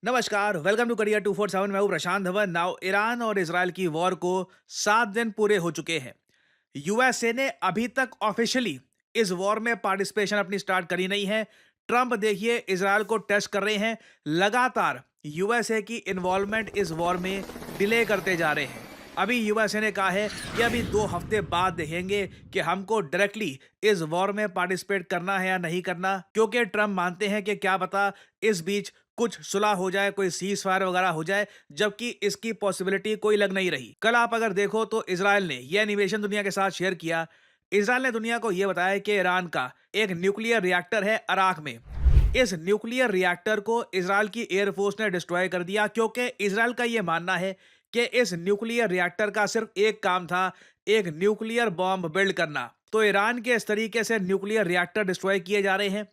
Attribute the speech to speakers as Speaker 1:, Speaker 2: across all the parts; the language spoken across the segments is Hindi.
Speaker 1: नमस्कार, वेलकम टू करियर 247। मैं हूं प्रशांत धवन। नाउ ईरान और इसराइल की वॉर को 7 दिन पूरे हो चुके हैं। यूएसए ने अभी तक ऑफिशियली इस वॉर में पार्टिसिपेशन अपनी स्टार्ट करी नहीं है। ट्रंप देखिए इसराइल को टेस्ट कर रहे हैं। लगातार यूएसए की इन्वॉल्वमेंट इस वॉर में डिले करते जा रहे हैं। अभी यूएसए ने कहा है कि अभी 2 हफ्ते बाद देखेंगे कि हमको डायरेक्टली इस वॉर में पार्टिसिपेट करना है या नहीं करना, क्योंकि ट्रंप मानते हैं कि क्या पता इस बीच कुछ सुलह हो जाए, कोई सीज फायर वगैरह हो जाए, जबकि इसकी पॉसिबिलिटी कोई लग नहीं रही। कल आप अगर देखो तो इसराइल ने यह एनिमेशन दुनिया के साथ शेयर किया। इसराइल ने दुनिया को यह बताया कि ईरान का एक न्यूक्लियर रिएक्टर है अराक में। इस न्यूक्लियर रिएक्टर को इसराइल की एयरफोर्स ने डिस्ट्रॉय कर दिया, क्योंकि इसराइल का यह मानना है कि इस न्यूक्लियर रिएक्टर का सिर्फ एक काम था, एक न्यूक्लियर बॉम्ब बिल्ड करना। तो ईरान के इस तरीके से न्यूक्लियर रिएक्टर डिस्ट्रॉय किए जा रहे हैं।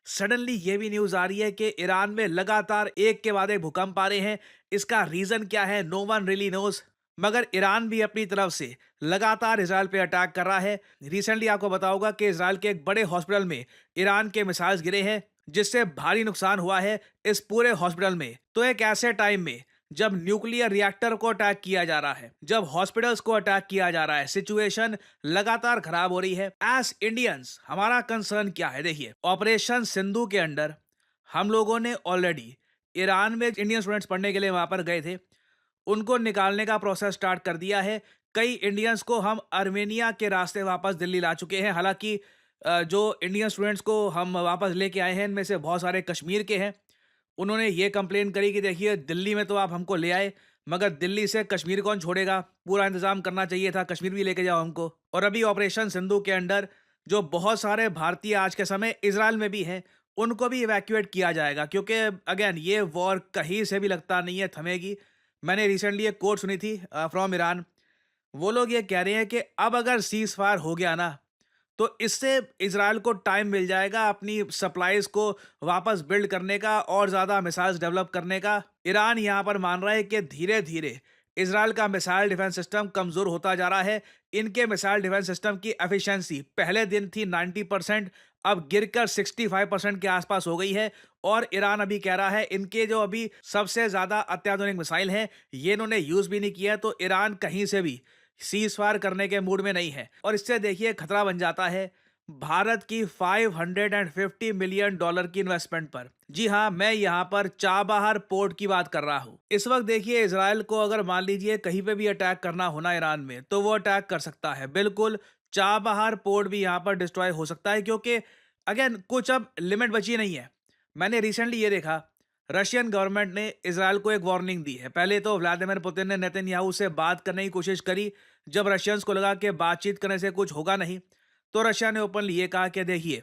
Speaker 1: सडनली ये भी न्यूज आ रही है कि ईरान में लगातार एक के बाद एक भूकंप आ रहे हैं। इसका रीजन क्या है, नो वन रियली नोज। मगर ईरान भी अपनी तरफ से लगातार इसराइल पे अटैक कर रहा है। रिसेंटली आपको बताऊंगा कि इसराइल के एक बड़े हॉस्पिटल में ईरान के मिसाइल्स गिरे हैं, जिससे भारी नुकसान हुआ है इस पूरे हॉस्पिटल में। तो एक ऐसे टाइम में जब न्यूक्लियर रिएक्टर को अटैक किया जा रहा है, जब हॉस्पिटल्स को अटैक किया जा रहा है, सिचुएशन लगातार खराब हो रही है। एज इंडियंस हमारा कंसर्न क्या है, देखिए ऑपरेशन सिंधु के अंडर हम लोगों ने ऑलरेडी ईरान में इंडियन स्टूडेंट्स पढ़ने के लिए वहां पर गए थे, उनको निकालने का प्रोसेस स्टार्ट कर दिया है। कई इंडियंस को हम आर्मेनिया के रास्ते वापस दिल्ली ला चुके हैं। हालांकि जो इंडियन स्टूडेंट्स को हम वापस लेके आए हैं, इनमें से बहुत सारे कश्मीर के हैं। उन्होंने ये कंप्लेन करी कि देखिए दिल्ली में तो आप हमको ले आए, मगर दिल्ली से कश्मीर कौन छोड़ेगा, पूरा इंतजाम करना चाहिए था, कश्मीर भी लेके जाओ हमको। और अभी ऑपरेशन सिंधु के अंडर जो बहुत सारे भारतीय आज के समय इजराइल में भी हैं, उनको भी इवैक्यूएट किया जाएगा, क्योंकि अगेन ये वॉर कहीं से भी लगता नहीं है थमेगी। मैंने रिसेंटली एक कोट सुनी थी फ्रॉम ईरान। वो लोग ये कह रहे हैं कि अब अगर सीज फायर हो गया ना, तो इससे इजराइल को टाइम मिल जाएगा अपनी सप्लाईज को वापस बिल्ड करने का और ज्यादा मिसाइल्स डेवलप करने का। ईरान यहां पर मान रहा है कि धीरे धीरे इजराइल का मिसाइल डिफेंस सिस्टम कमजोर होता जा रहा है। इनके मिसाइल डिफेंस सिस्टम की एफिशिएंसी पहले दिन थी 90%, अब गिरकर 65% के आसपास हो गई है। और ईरान अभी कह रहा है इनके जो अभी सबसे ज्यादा अत्याधुनिक मिसाइल हैं, ये इन्होंने यूज भी नहीं किया है। तो ईरान कहीं से भी सीज फायर करने के मूड में नहीं है। और इससे देखिए खतरा बन जाता है भारत की $550 मिलियन की इन्वेस्टमेंट पर। जी हाँ, मैं यहाँ पर चाबहार पोर्ट की बात कर रहा हूँ। इस वक्त देखिए इसराइल को अगर मान लीजिए कहीं पे भी अटैक करना होना ईरान में, तो वो अटैक कर सकता है। बिल्कुल चाबहार पोर्ट भी यहाँ पर डिस्ट्रॉय हो सकता है, क्योंकि अगेन कुछ अब लिमिट बची नहीं है। मैंने रिसेंटली ये देखा, रशियन गवर्नमेंट ने इसराइल को एक वार्निंग दी है। पहले तो व्लादिमीर पुतिन ने नेतन्याहू से बात करने की कोशिश करी। जब रशियंस को लगा कि बातचीत करने से कुछ होगा नहीं, तो रशिया ने ओपनली ये कहा कि देखिए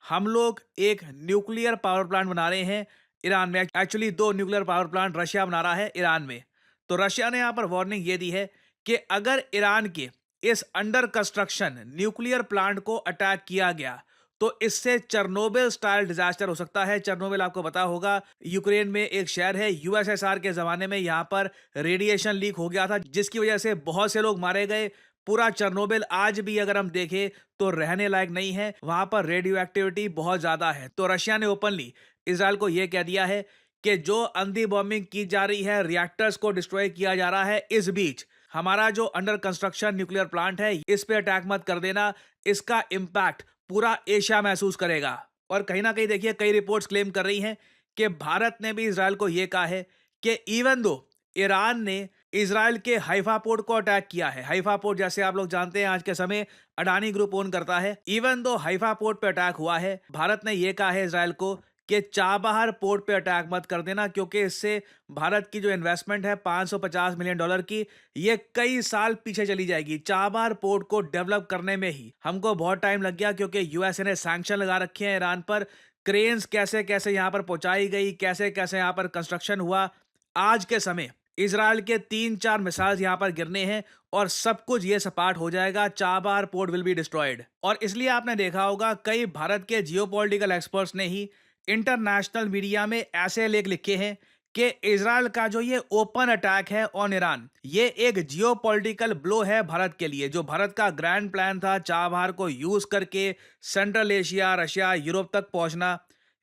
Speaker 1: हम लोग एक न्यूक्लियर पावर प्लांट बना रहे हैं ईरान में। Actually 2 nuclear power plant Russia बना रहा है ईरान में। तो रशिया ने यहाँ पर वार्निंग ये दी है कि अगर ईरान के इस अंडर कंस्ट्रक्शन न्यूक्लियर प्लांट को अटैक किया गया, तो इससे चेरनोबिल स्टाइल डिजास्टर हो सकता है। चेरनोबिल आपको पता होगा, यूक्रेन में एक शहर है। यूएसएसआर के जमाने में यहाँ पर रेडिएशन लीक हो गया था, जिसकी वजह से बहुत से लोग मारे गए। पूरा चेरनोबिल आज भी अगर हम देखें तो रहने लायक नहीं है, वहां पर रेडियो एक्टिविटी बहुत ज्यादा है। तो रशिया ने ओपनली इसराइल को यह कह दिया है कि जो अंधी बॉम्बिंग की जा रही है, रिएक्टर्स को डिस्ट्रॉय किया जा रहा है, इस बीच हमारा जो अंडर कंस्ट्रक्शन न्यूक्लियर प्लांट है, इस पे अटैक मत कर देना। इसका इंपैक्ट पूरा एशिया महसूस करेगा। और कहीं ना कहीं देखिए कई रिपोर्ट्स क्लेम कर रही हैं कि भारत ने भी इसराइल को यह कहा है कि इवन दो ईरान ने इसराइल के हाइफा पोर्ट को अटैक किया है। हाइफा पोर्ट जैसे आप लोग जानते हैं आज के समय अडानी ग्रुप ओन करता है। इवन दो हाइफा पोर्ट पे अटैक हुआ है, भारत ने यह कहा है इसराइल को कि चाबहार पोर्ट पे अटैक मत कर देना, क्योंकि इससे भारत की जो इन्वेस्टमेंट है $550 मिलियन की, ये कई साल पीछे चली जाएगी। चाबहार पोर्ट को डेवलप करने में ही हमको बहुत टाइम लग गया, क्योंकि यूएसए ने सैंक्शन लगा रखे हैं ईरान पर। क्रेन्स कैसे कैसे यहाँ पर पहुंचाई गई, कैसे कैसे यहाँ पर कंस्ट्रक्शन हुआ। आज के समय इसराइल के 3-4 मिसाइल्स यहां पर गिरने हैं और सब कुछ ये सपाट हो जाएगा। Chabahar port will be destroyed. और इसलिए आपने देखा होगा कई भारत के जियोपॉलिटिकल एक्सपर्ट्स ने ही इंटरनेशनल मीडिया में ऐसे लेख लिखे हैं कि इसराइल का जो ये ओपन अटैक है ऑन ईरान, ये एक जियोपॉलिटिकल ब्लो है भारत के लिए। जो भारत का ग्रैंड प्लान था चाबहार को यूज करके सेंट्रल एशिया, रशिया, यूरोप तक पहुंचना,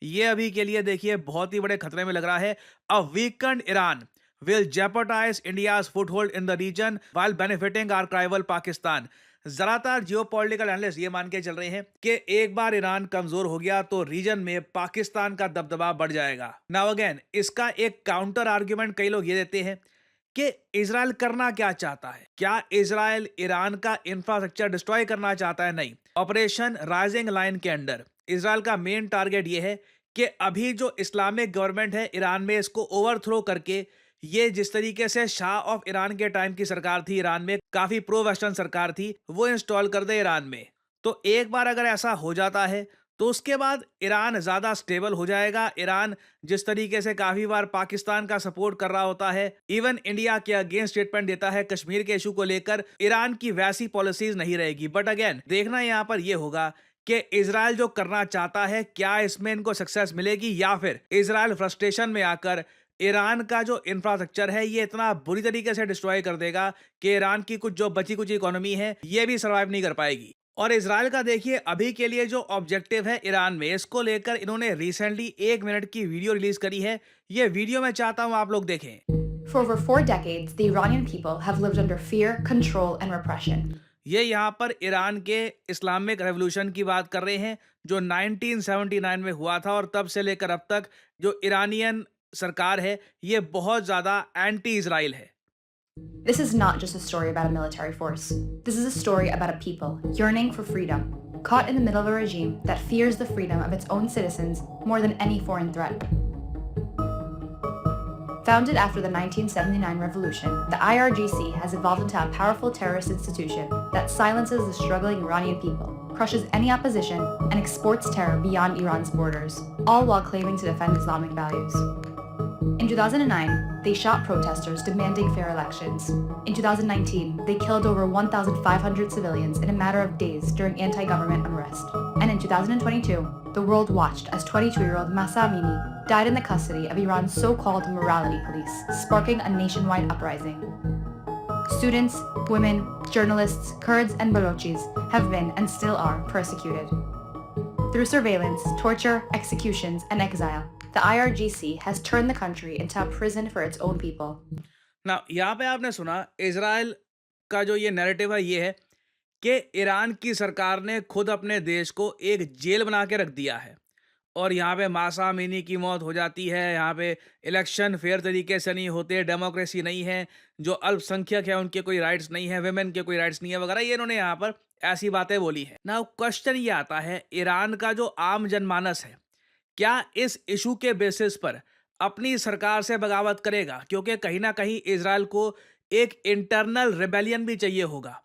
Speaker 1: ये अभी के लिए देखिए बहुत ही बड़े खतरे में लग रहा है। A weekend Iran will jeopardize India's foothold in the region while benefiting our rival Pakistan. ज्यादातर जियोपॉलिटिकल एनालिस्ट ये मान के चल रहे हैं कि एक बार ईरान कमजोर हो गया तो रीजन में पाकिस्तान का दबदबा बढ़ जाएगा। नाउ अगेन इसका एक काउंटर आर्ग्यूमेंट कई लोग ये देते हैं कि इजराइल करना क्या चाहता है। क्या इजराइल ईरान का इंफ्रास्ट्रक्चर डिस्ट्रॉय करना चाहता है? नहीं। ऑपरेशन राइजिंग लाइन के अंडर इजराइल का मेन टारगेट ये है कि अभी जो इस्लामिक गवर्नमेंट है ईरान में, इसको ओवरथ्रो करके ये जिस तरीके से शाह ऑफ ईरान के टाइम की सरकार थी, ईरान में काफी प्रो वेस्टर्न सरकार थी, वो इंस्टॉल कर दे ईरान में। तो एक बार अगर ऐसा हो जाता है तो उसके बाद ईरान ज्यादा स्टेबल हो जाएगा। ईरान जिस तरीके से काफी बार पाकिस्तान का सपोर्ट कर रहा होता है, इवन इंडिया के अगेंस्ट स्टेटमेंट देता है कश्मीर के इशू को लेकर, ईरान की वैसी पॉलिसीज नहीं रहेगी। बट अगेन देखना यहाँ पर यह होगा कि इजराइल जो करना चाहता है क्या इसमें इनको सक्सेस मिलेगी, या फिर इजराइल फ्रस्ट्रेशन में आकर ईरान का जो इंफ्रास्ट्रक्चर है ये इतना बुरी तरीके से डिस्ट्रॉय कर देगा कि ईरान की कुछ जो बची कुछ इकोनॉमी है ये भी सर्वाइव नहीं कर पाएगी। और इजराइल का देखिए अभी के लिए जो ऑब्जेक्टिव है ईरान में, इसको लेकर इन्होंने रिसेंटली 1 मिनट की वीडियो रिलीज करी है। ये वीडियो मैं चाहता हूं आप लोग देखें।
Speaker 2: For over 4 decades, the Iranian people have lived under fear, control, and repression.
Speaker 1: ये यहाँ पर ईरान के इस्लामिक रेवोल्यूशन की बात कर रहे हैं जो 1979 में हुआ था, और तब से लेकर अब तक जो ईरानियन सरकार है ये बहुत ज्यादा एंटी इजराइल है।
Speaker 2: This is not just a story about a military force. This is a story about a people yearning for freedom, caught in the middle of a regime that fears the freedom of its own citizens more than any foreign threat. Founded after the 1979 revolution, the IRGC has evolved into a powerful terrorist institution that silences the struggling Iranian people, crushes any opposition, and exports terror beyond Iran's borders, all while claiming to defend Islamic values. In 2009, they shot protesters demanding fair elections. In 2019, they killed over 1,500 civilians in a matter of days during anti-government unrest. And in 2022, the world watched as 22-year-old Mahsa Amini died in the custody of Iran's so-called morality police, sparking a nationwide uprising. Students, women, journalists, Kurds, and Balochis have been and still are persecuted. Through surveillance, torture, executions, and exile, the IRGC has turned the country into a prison for its own people.
Speaker 1: ना यहाँ पे आपने सुना इजराइल का जो ये नैरेटिव है ये है कि ईरान की सरकार ने खुद अपने देश को एक जेल बना के रख दिया है, और यहाँ पे मासा अमीनी की मौत हो जाती है, यहाँ पे इलेक्शन फेयर तरीके से नहीं होते, डेमोक्रेसी नहीं है, जो अल्पसंख्यक है उनके कोई राइट्स नहीं है, वेमेन के कोई राइट्स नहीं है वगैरह, ये इन्होंने यहाँ पर ऐसी बातें बोली है ना। क्वेश्चन ये आता है ईरान का जो आम जनमानस है क्या इस इशू के बेसिस पर अपनी सरकार से बगावत करेगा, क्योंकि कहीं ना कहीं इजराइल को एक इंटरनल रिबेलियन भी चाहिए होगा।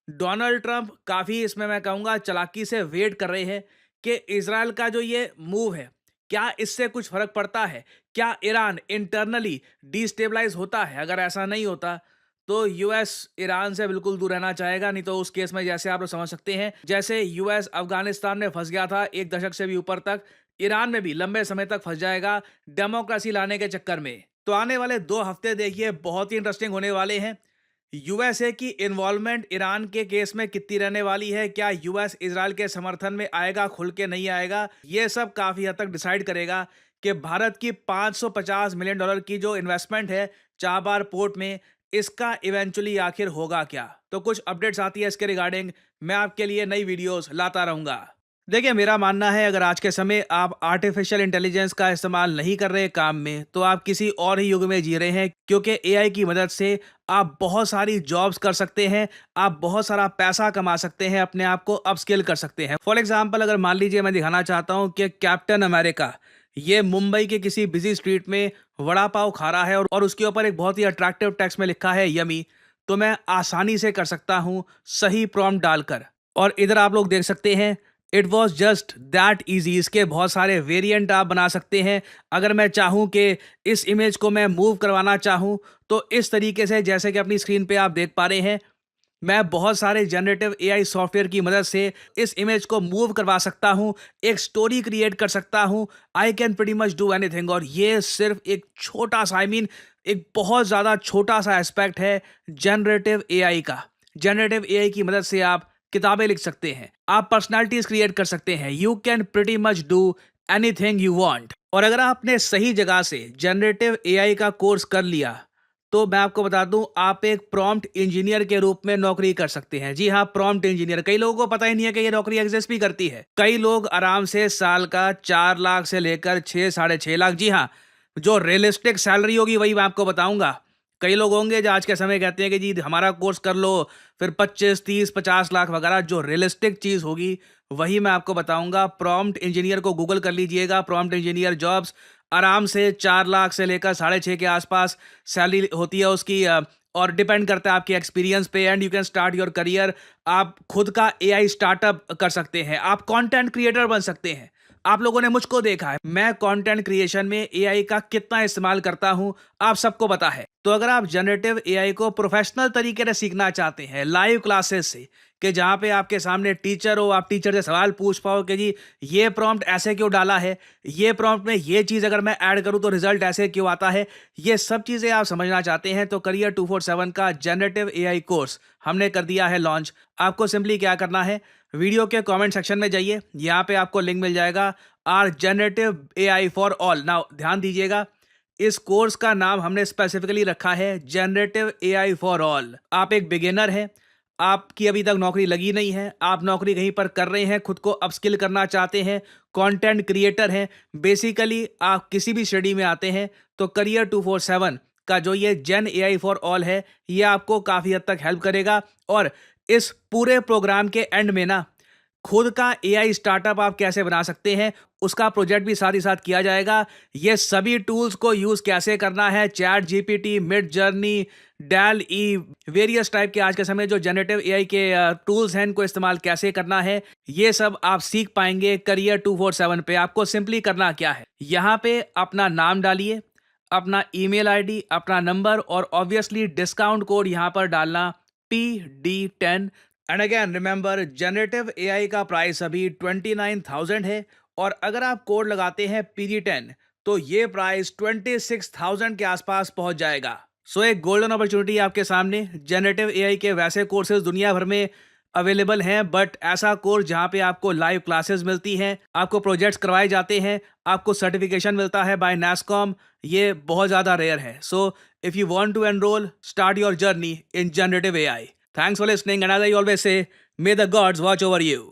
Speaker 1: डोनाल्ड ट्रंप काफी इसमें मैं कहूंगा चालाकी से वेट कर रहे हैं कि इजराइल का जो ये मूव है क्या इससे कुछ फर्क पड़ता है, क्या ईरान इंटरनली डिस्टेबलाइज होता है। अगर ऐसा नहीं होता तो यूएस ईरान से बिल्कुल दूर रहना चाहेगा, नहीं तो उस केस में जैसे आप लोग समझ सकते हैं जैसे यूएस अफगानिस्तान में फंस गया था 1 दशक से भी ऊपर तक, ईरान में भी लंबे समय तक फंस जाएगा डेमोक्रेसी लाने के चक्कर में। तो आने वाले 2 हफ्ते देखिए बहुत ही इंटरेस्टिंग होने वाले हैं। यूएसए की इन्वॉल्वमेंट ईरान के केस में कितनी रहने वाली है, क्या यूएस इजराइल के समर्थन में आएगा, खुल के नहीं आएगा, ये सब काफी हद तक डिसाइड करेगा कि भारत की $550 मिलियन की जो इन्वेस्टमेंट है चाबार पोर्ट में, इसका इवेंचुअली आखिर होगा क्या। तो कुछ अपडेट्स आती है इसके रिगार्डिंग, मैं आपके लिए नई वीडियोस लाता रहूंगा। देखिए मेरा मानना है अगर आज के समय आप आर्टिफिशियल इंटेलिजेंस का इस्तेमाल नहीं कर रहे काम में तो आप किसी और ही युग में जी रहे हैं, क्योंकि एआई की मदद से आप बहुत सारी जॉब्स कर सकते हैं, आप बहुत सारा पैसा कमा सकते हैं, अपने आप को अपस्किल कर सकते हैं। फॉर एग्जांपल अगर मान लीजिए मैं दिखाना चाहता हूं कि कैप्टन अमेरिका ये मुंबई के किसी बिजी स्ट्रीट में वड़ा पाव खा रहा है और उसके ऊपर एक बहुत ही अट्रैक्टिव टेक्स्ट में लिखा है यमी, तो मैं आसानी से कर सकता हूं सही प्रॉम्प्ट डालकर। और इधर आप लोग देख सकते हैं it was just that easy. इसके बहुत सारे वेरिएंट आप बना सकते हैं। अगर मैं चाहूं कि इस इमेज को मैं मूव करवाना चाहूं तो इस तरीके से, जैसे कि अपनी स्क्रीन पे आप देख पा रहे हैं, मैं बहुत सारे जनरेटिव एआई सॉफ्टवेयर की मदद से इस इमेज को मूव करवा सकता हूं, एक स्टोरी क्रिएट कर सकता हूं। I can pretty much do anything. और ये सिर्फ एक छोटा सा एक बहुत ज़्यादा छोटा सा एस्पेक्ट है जनरेटिव एआई का। जनरेटिव एआई की मदद से आप किताबें लिख सकते हैं, आप पर्सनालिटीज क्रिएट कर सकते हैं, you can pretty much do anything you want. और अगर आपने सही जगह से जनरेटिव एआई का कोर्स कर लिया तो मैं आपको बता दूं, आप एक प्रॉम्प्ट इंजीनियर के रूप में नौकरी कर सकते हैं। जी हाँ, प्रॉम्प्ट इंजीनियर। कई लोगों को पता ही नहीं है कि ये नौकरी एग्जिस्ट भी करती है। कई लोग आराम से साल का 4 लाख से लेकर 6 साढ़े 6 लाख, जी हाँ, जो रियलिस्टिक सैलरी होगी वही मैं आपको बताऊंगा। कई लोग होंगे जो आज के समय कहते हैं कि जी हमारा कोर्स कर लो, फिर 25 30 50 लाख वगैरह। जो रियलिस्टिक चीज़ होगी वही मैं आपको बताऊंगा। प्रॉम्प्ट इंजीनियर को गूगल कर लीजिएगा, प्रॉम्प्ट इंजीनियर जॉब्स। आराम से 4 लाख से लेकर 6.5 के आसपास सैलरी होती है उसकी, और डिपेंड करता है आपके एक्सपीरियंस पे। And you can start your career. आप खुद का एआई स्टार्टअप कर सकते हैं, आप कंटेंट क्रिएटर बन सकते हैं। आप लोगों ने मुझको देखा है, मैं कंटेंट क्रिएशन में एआई का कितना इस्तेमाल करता हूं, आप सबको पता है। तो अगर आप जनरेटिव एआई को प्रोफेशनल तरीके से सीखना चाहते हैं, लाइव क्लासेस से, कि जहां पे आपके सामने टीचर हो, आप टीचर से सवाल पूछ पाओ कि जी ये प्रॉम्प्ट ऐसे क्यों डाला है, ये प्रॉम्प्ट में ये चीज़ अगर मैं ऐड करूं तो रिजल्ट ऐसे क्यों आता है, ये सब चीज़ें आप समझना चाहते हैं, तो करियर 247 का जनरेटिव एआई कोर्स हमने कर दिया है लॉन्च। आपको सिंपली क्या करना है, वीडियो के कमेंट सेक्शन में जाइए, यहाँ पे आपको लिंक मिल जाएगा, or generative AI for all. Now ध्यान दीजिएगा, इस कोर्स का नाम हमने स्पेसिफिकली रखा है जनरेटिव एआई फॉर ऑल। आप एक बिगिनर हैं, आपकी अभी तक नौकरी लगी नहीं है, आप नौकरी कहीं पर कर रहे हैं, खुद को अपस्किल करना चाहते हैं, कंटेंट क्रिएटर हैं, बेसिकली आप किसी भी स्टडी में आते हैं, तो करियर 247 का जो ये जेन एआई फॉर ऑल है, ये आपको काफ़ी हद तक हेल्प करेगा। और इस पूरे प्रोग्राम के एंड में ना, खुद का एआई स्टार्टअप आप कैसे बना सकते हैं उसका प्रोजेक्ट भी साथ ही साथ किया जाएगा। ये सभी टूल्स को यूज कैसे करना है, ChatGPT, Midjourney, DALL E, various type के आज के समय जो जनरेटिव एआई के टूल्स हैं, इनको इस्तेमाल कैसे करना है, ये सब आप सीख पाएंगे करियर 247 पे। आपको सिंपली करना क्या है, यहाँ पे अपना नाम डालिए, अपना ईमेल आईडी, अपना नंबर, और ऑब्वियसली डिस्काउंट कोड यहाँ पर डालना PD10। And again remember, generative AI का प्राइस अभी 29,000 है, और अगर आप कोड लगाते हैं PD10 तो ये प्राइस 26,000 के आसपास पहुंच जाएगा। सो एक गोल्डन अपॉर्चुनिटी आपके सामने। जनरेटिव एआई के वैसे कोर्सेज दुनिया भर में अवेलेबल हैं, बट ऐसा कोर्स जहां पे आपको लाइव क्लासेस मिलती हैं, आपको प्रोजेक्ट्स करवाए जाते हैं, आपको सर्टिफिकेशन मिलता है बाय NASSCOM, ये बहुत ज़्यादा रेयर है। So if you want to enrol, start your journey in generative AI. Thanks for listening, and as I always say, may the gods watch over you.